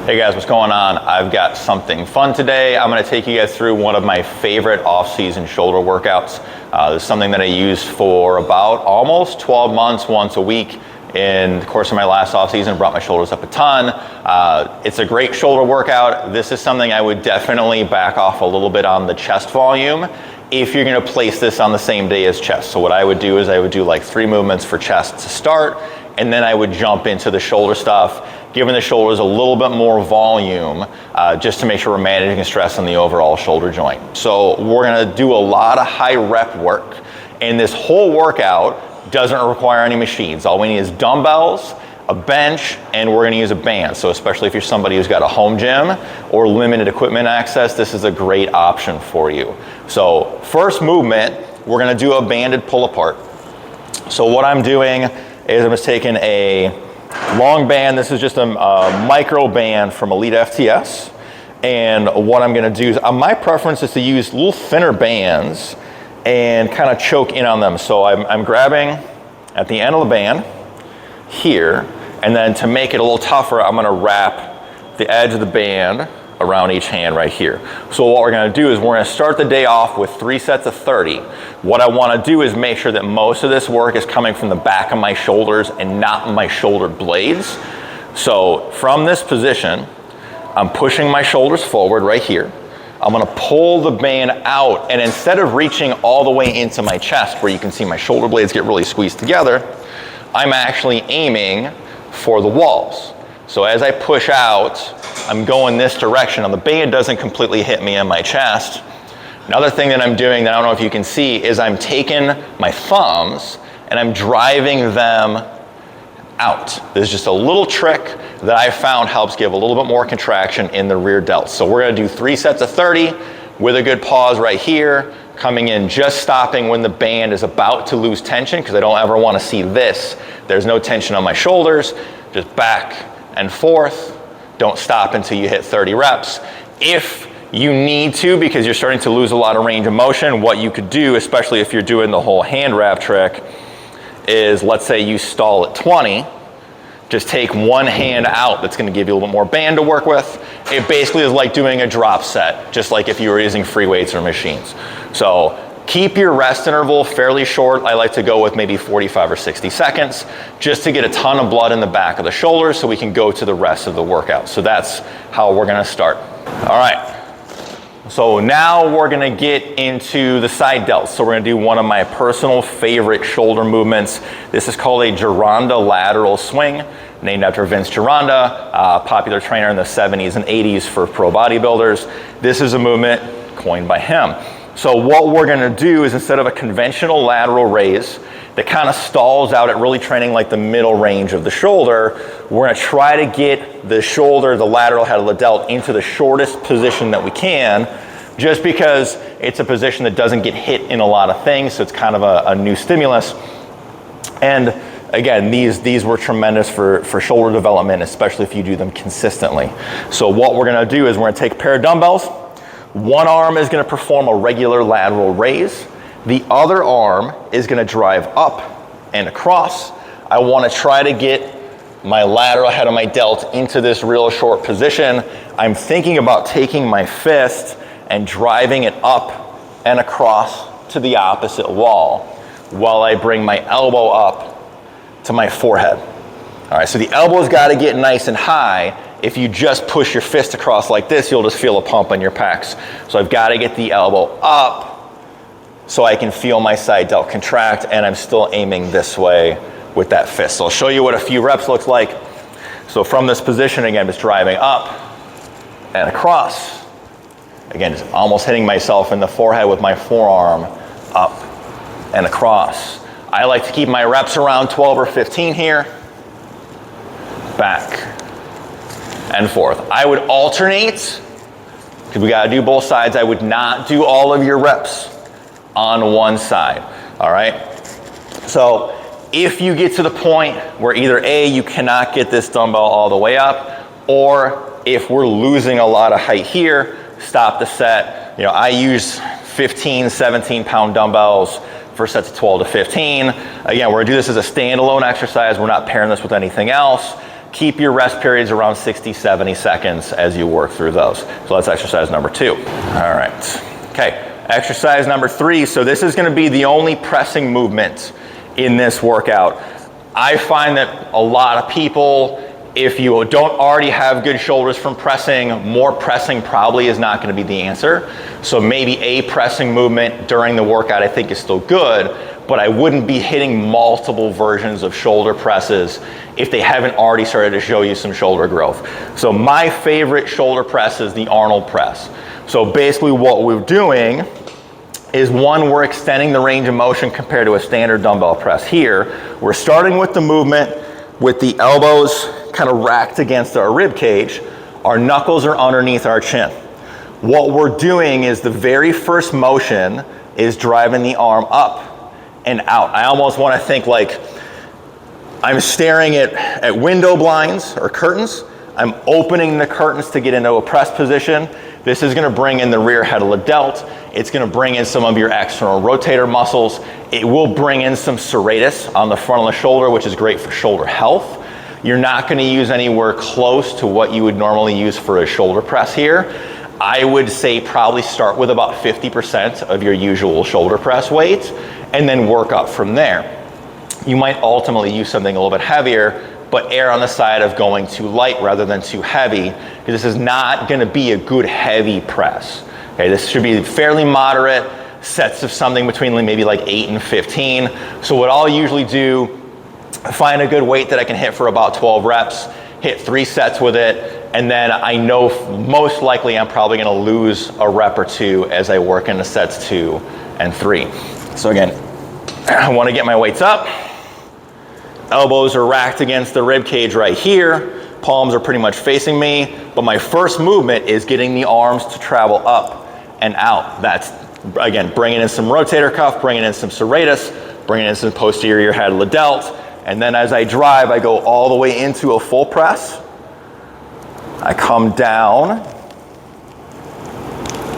Hey guys, what's going on? I've got something fun today. I'm gonna take you guys through one of my favorite off-season shoulder workouts. This is something that I used for about almost 12 months, once a week. In the course of my last off-season, brought my shoulders up a ton. It's a great shoulder workout. This is something I would definitely back off a little bit on the chest volume if you're gonna place this on the same day as chest. So what I would do is I would do like 3 movements for chest to start, and then I would jump into the shoulder stuff, giving the shoulders a little bit more volume, just to make sure we're managing stress on the overall shoulder joint. So we're gonna do a lot of high rep work, and this whole workout doesn't require any machines. All we need is dumbbells, a bench, and we're gonna use a band. So especially if you're somebody who's got a home gym or limited equipment access, this is a great option for you. So first movement, we're gonna do a banded pull apart. So what I'm doing is I'm just taking a long band. This is just a micro band from Elite FTS. And what I'm gonna do is, my preference is to use little thinner bands and kind of choke in on them. So I'm grabbing at the end of the band here, and then to make it a little tougher, I'm gonna wrap the edge of the band around each hand right here. So what we're gonna do is we're gonna start the day off with 3 sets of 30. What I wanna do is make sure that most of this work is coming from the back of my shoulders and not my shoulder blades. So from this position, I'm pushing my shoulders forward right here. I'm gonna pull the band out, and instead of reaching all the way into my chest where you can see my shoulder blades get really squeezed together, I'm actually aiming for the walls. So as I push out, I'm going this direction, and the band doesn't completely hit me in my chest. Another thing that I'm doing that I don't know if you can see is I'm taking my thumbs and I'm driving them out. This is just a little trick that I found helps give a little bit more contraction in the rear delts. So we're gonna do 3 sets of 30 with a good pause right here, coming in, just stopping when the band is about to lose tension, because I don't ever wanna see this. There's no tension on my shoulders, just back and forth. Don't stop until you hit 30 reps. If you need to, because you're starting to lose a lot of range of motion, what you could do, especially if you're doing the whole hand wrap trick, is let's say you stall at 20, just take one hand out. That's gonna give you a little bit more band to work with. It basically is like doing a drop set, just like if you were using free weights or machines. So keep your rest interval fairly short. I like to go with maybe 45 or 60 seconds, just to get a ton of blood in the back of the shoulders so we can go to the rest of the workout. So that's how we're gonna start. All right. So now we're gonna get into the side delts. So we're gonna do one of my personal favorite shoulder movements. This is called a Gironda lateral swing, named after Vince Gironda, a popular trainer in the 70s and 80s for pro bodybuilders. This is a movement coined by him. So what we're gonna do is, instead of a conventional lateral raise that kind of stalls out at really training like the middle range of the shoulder, we're gonna try to get the shoulder, the lateral head of the delt, into the shortest position that we can, just because it's a position that doesn't get hit in a lot of things, so it's kind of a new stimulus. And again, these were tremendous for shoulder development, especially if you do them consistently. So what we're gonna do is we're gonna take a pair of dumbbells. One arm is gonna perform a regular lateral raise. The other arm is gonna drive up and across. I wanna try to get my lateral head of my delt into this real short position. I'm thinking about taking my fist and driving it up and across to the opposite wall while I bring my elbow up to my forehead. All right, so the elbow's gotta get nice and high. If you just push your fist across like this, you'll just feel a pump in your pecs. So I've got to get the elbow up so I can feel my side delt contract, and I'm still aiming this way with that fist. So I'll show you what a few reps looks like. So from this position, again, just driving up and across. Again, just almost hitting myself in the forehead with my forearm, up and across. I like to keep my reps around 12 or 15 here. Back and forth. I would alternate, because we gotta do both sides. I would not do all of your reps on one side, all right? So if you get to the point where either A, you cannot get this dumbbell all the way up, or if we're losing a lot of height here, stop the set. You know, I use 15, 17 pound dumbbells for sets of 12 to 15. Again, we're gonna do this as a standalone exercise. We're not pairing this with anything else. Keep your rest periods around 60, 70 seconds as you work through those. So that's exercise number 2. All right. Okay. Exercise number 3. So this is going to be the only pressing movement in this workout. I find that a lot of people, if you don't already have good shoulders from pressing, more pressing probably is not going to be the answer. So maybe a pressing movement during the workout I think is still good, but I wouldn't be hitting multiple versions of shoulder presses if they haven't already started to show you some shoulder growth. So my favorite shoulder press is the Arnold press. So basically what we're doing is, one, we're extending the range of motion compared to a standard dumbbell press. Here, we're starting with the movement with the elbows kind of racked against our rib cage. Our knuckles are underneath our chin. What we're doing is the very first motion is driving the arm up and out. I almost want to think like I'm staring at window blinds or curtains. I'm opening the curtains to get into a press position. This is going to bring in the rear head of the delt. It's going to bring in some of your external rotator muscles. It will bring in some serratus on the front of the shoulder, which is great for shoulder health. You're not going to use anywhere close to what you would normally use for a shoulder press here. I would say probably start with about 50% of your usual shoulder press weight and then work up from there. You might ultimately use something a little bit heavier, but err on the side of going too light rather than too heavy, because this is not going to be a good heavy press. Okay, this should be fairly moderate, sets of something between maybe like 8 and 15. So what I'll usually do, find a good weight that I can hit for about 12 reps, hit 3 sets with it, and then I know most likely I'm probably going to lose a rep or 2 as I work into sets 2 and 3. So again, I want to get my weights up. Elbows are racked against the rib cage right here. Palms are pretty much facing me, but my first movement is getting the arms to travel up and out. That's, again, bringing in some rotator cuff, bringing in some serratus, bringing in some posterior head of the delt, and then as I drive, I go all the way into a full press. I come down,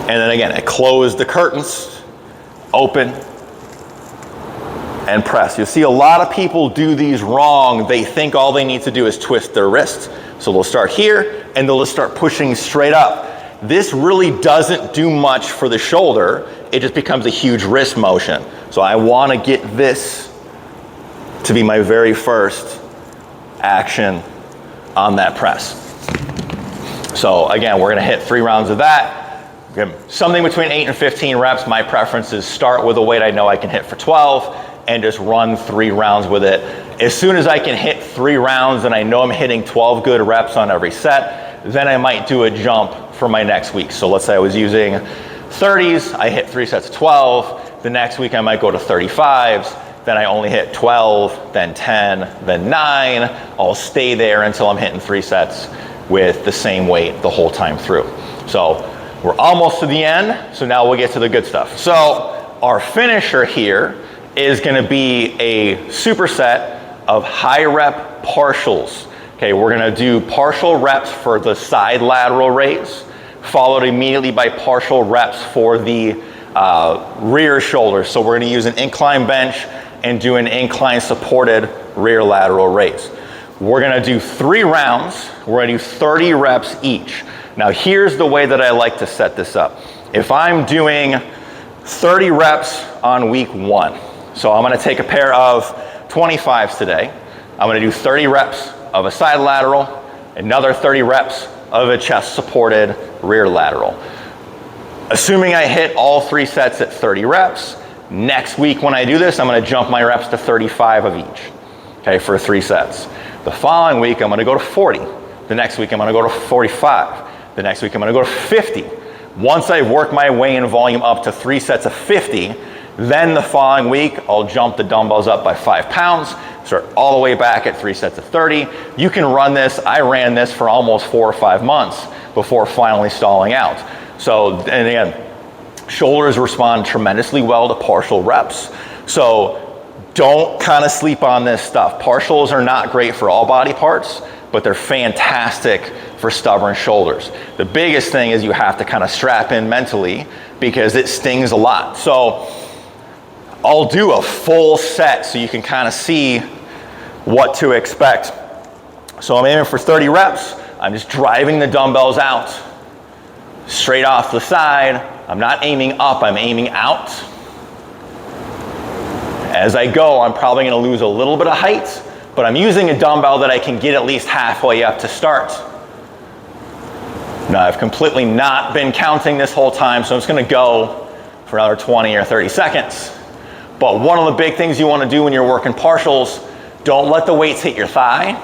and then again, I close the curtains, open, and press. You'll see a lot of people do these wrong. They think all they need to do is twist their wrist. So they'll start here and they'll just start pushing straight up. This really doesn't do much for the shoulder. It just becomes a huge wrist motion. So I want to get this to be my very first action on that press. So again, we're going to hit 3 rounds of that. Something between 8 and 15 reps. My preference is start with a weight I know I can hit for 12 and just run 3 rounds with it. As soon as I can hit 3 rounds and I know I'm hitting 12 good reps on every set, then I might do a jump for my next week. So let's say I was using 30s, I hit 3 sets of 12. The next week I might go to 35s, then I only hit 12, then 10, then 9. I'll stay there until I'm hitting 3 sets with the same weight the whole time through. So we're almost to the end, so now we'll get to the good stuff. So our finisher here is going to be a superset of high rep partials. Okay, we're going to do partial reps for the side lateral raise, followed immediately by partial reps for the rear shoulder. So we're going to use an incline bench and do an incline supported rear lateral raise. We're going to do 3 rounds. We're going to do 30 reps each. Now here's the way that I like to set this up. If I'm doing 30 reps on week 1, so I'm going to take a pair of 25s today. I'm going to do 30 reps of a side lateral, another 30 reps of a chest supported rear lateral. Assuming I hit all 3 sets at 30 reps, next week when I do this, I'm going to jump my reps to 35 of each, okay, for 3 sets. The following week, I'm going to go to 40. The next week, I'm going to go to 45. The next week, I'm going to go to 50. Once I've worked my way in volume up to 3 sets of 50, then the following week, I'll jump the dumbbells up by 5 pounds, start all the way back at 3 sets of 30. You can run this. I ran this for almost 4 or 5 months before finally stalling out. So, and again, shoulders respond tremendously well to partial reps. So don't kind of sleep on this stuff. Partials are not great for all body parts, but they're fantastic for stubborn shoulders. The biggest thing is you have to kind of strap in mentally because it stings a lot. So I'll do a full set so you can kind of see what to expect. So I'm aiming for 30 reps. I'm just driving the dumbbells out. Straight off the side. I'm not aiming up, I'm aiming out. As I go, I'm probably gonna lose a little bit of height, but I'm using a dumbbell that I can get at least halfway up to start. Now I've completely not been counting this whole time, so I'm just gonna go for another 20 or 30 seconds. But one of the big things you wanna do when you're working partials, don't let the weights hit your thigh,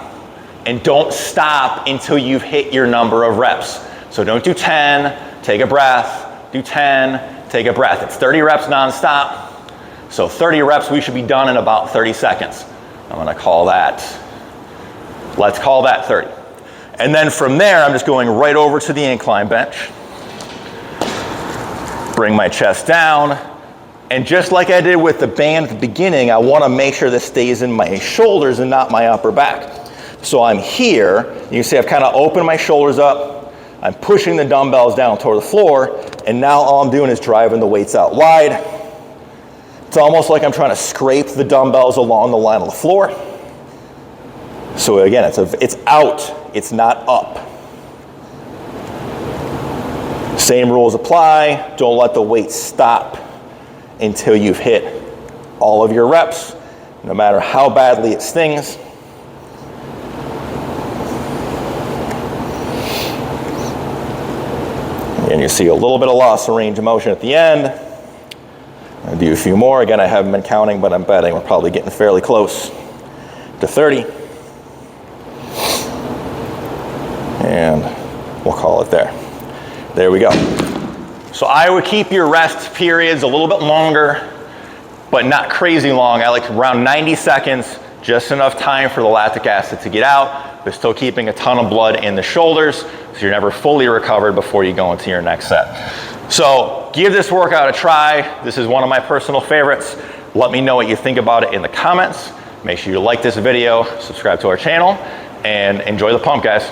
and don't stop until you've hit your number of reps. So don't do 10, take a breath, do 10, take a breath. It's 30 reps nonstop. So 30 reps, we should be done in about 30 seconds. I'm gonna call that, let's call that 30. And then from there, I'm just going right over to the incline bench. Bring my chest down. And just like I did with the band at the beginning, I wanna make sure this stays in my shoulders and not my upper back. So I'm here, you can see I've kind of opened my shoulders up, I'm pushing the dumbbells down toward the floor, and now all I'm doing is driving the weights out wide. It's almost like I'm trying to scrape the dumbbells along the line of the floor. So again, it's out, it's not up. Same rules apply, don't let the weight stop until you've hit all of your reps, no matter how badly it stings. And you see a little bit of loss of range of motion at the end. I'll do a few more. Again, I haven't been counting, but I'm betting we're probably getting fairly close to 30. And we'll call it there. There we go. So I would keep your rest periods a little bit longer, but not crazy long. I like around 90 seconds, just enough time for the lactic acid to get out, but still keeping a ton of blood in the shoulders, so you're never fully recovered before you go into your next set. So give this workout a try. This is one of my personal favorites. Let me know what you think about it in the comments. Make sure you like this video, subscribe to our channel, and enjoy the pump, guys.